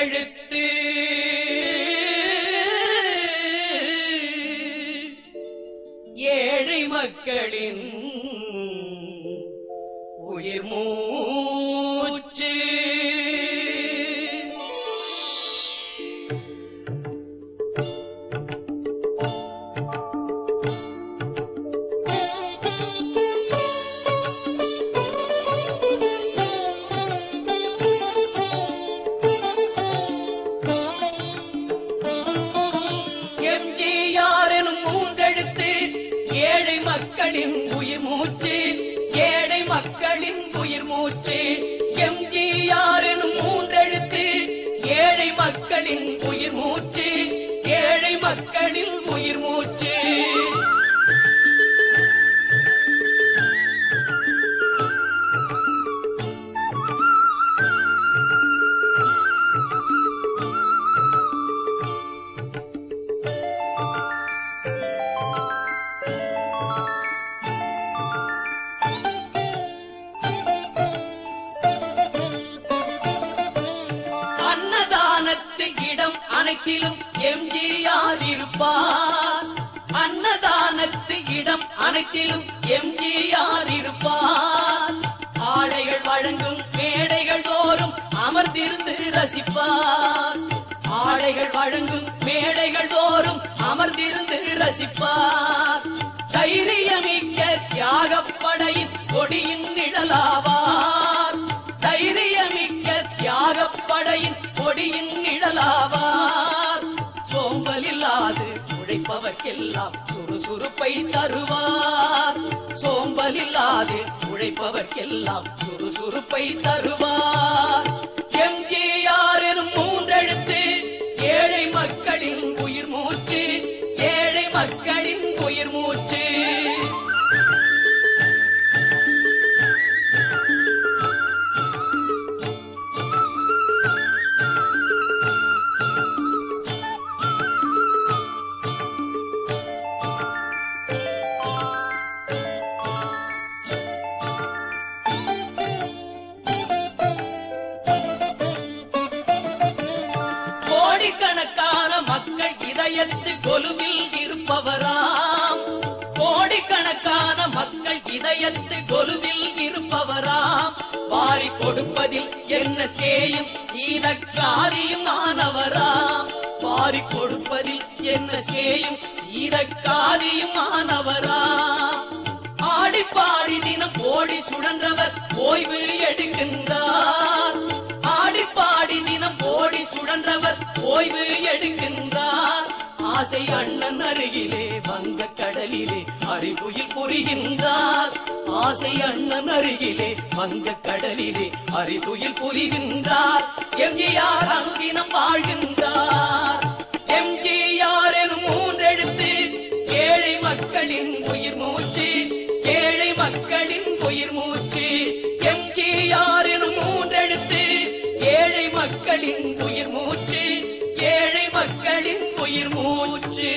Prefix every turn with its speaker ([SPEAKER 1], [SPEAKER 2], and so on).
[SPEAKER 1] மூன்றெழுத்து ஏழை மக்களின் உயிர் மூச்சு. எம்ஜிஆர் எனும் மூன்றெழுத்து ஏழை மக்களின் உயிர் மூச்சு, ஏழை மக்களின் உயிர் மூச்சு. எம்ஜிஆர் எனும் மூன்றெழுத்து ஏழை மக்களின் உயிர் மூச்சு, ஏழை மக்களின் உயிர் மூச்சு. அன்னதானத்து இடம் அனைத்திலும் எம்ஜிஆர் இருப்பார், அன்னதானத்து இடம் அனைத்திலும் எம்ஜிஆர் இருப்பார். ஆடைகள் வழங்கும் மேடைகள் தோறும் அமர்ந்திருந்து ரசிப்பார், ஆடைகள் வழங்கும் மேடைகள் தோறும் அமர்ந்திருந்து ரசிப்பார். தைரியமிக்க தியாகப்படையின் கொடியின் நிழலாவார், தைரியமிக்க தியாகப்படையின் கொடியின் நிழலாவார். சோம்பலில்லாது உழைப்பவர்க்கெல்லாம் சுறுசுறுப்பை தருவார், சோம்பலில்லாது உழைப்பவர்க்கெல்லாம் சுறுசுறுப்பை தருவார். எம்ஜிஆர் எனும் மூன்றெழுத்து ஏழை மக்களின் உயிர் மூச்சு, ஏழை மக்களின் உயிர் மூச்சு. கோடிக்கணக்கான மக்கள் இதயத்து கொலுவில் இருப்பவராம், கோடிக்கணக்கான மக்கள் இதயத்து கொலுவில் இருப்பவராம். வாரி கொடுப்பதில் என்ன சேயும் சீதக்காரியும் ஆனவராம், வாரி கொடுப்பதில் என்ன சேயும் சீதக்காரியும் ஆனவராம். ஆடிப்பாடி தினம் ஓடி சுழன்றவர் ஓய்வு எடுக்கின்றார், ஆடிப்பாடி தினம் ஓடி சுழன்றவர் ஓய்வு எடுக்கின்றார். ஆசை அண்ணன் அருகிலே வந்த கடலிலே அறிவுயில் புரிகின்றார், ஆசை அண்ணன் அருகிலே வந்த கடலிலே அறிவுயில் புரிகின்றார். எம்ஜிஆர் அனுதினம் வாழ்கின்றார். எம்ஜிஆர் எனும் மூன்றெழுத்து ஏழை மக்களின் உயிர் மூச்சு, ஏழை மக்களின் உயிர் மூச்சு. எம்ஜிஆர் எனும் மூன்றெழுத்து ஏழை மக்களின் உயிர் மூச்சு, ஏழை மக்களின் உயிர் மூச்சு.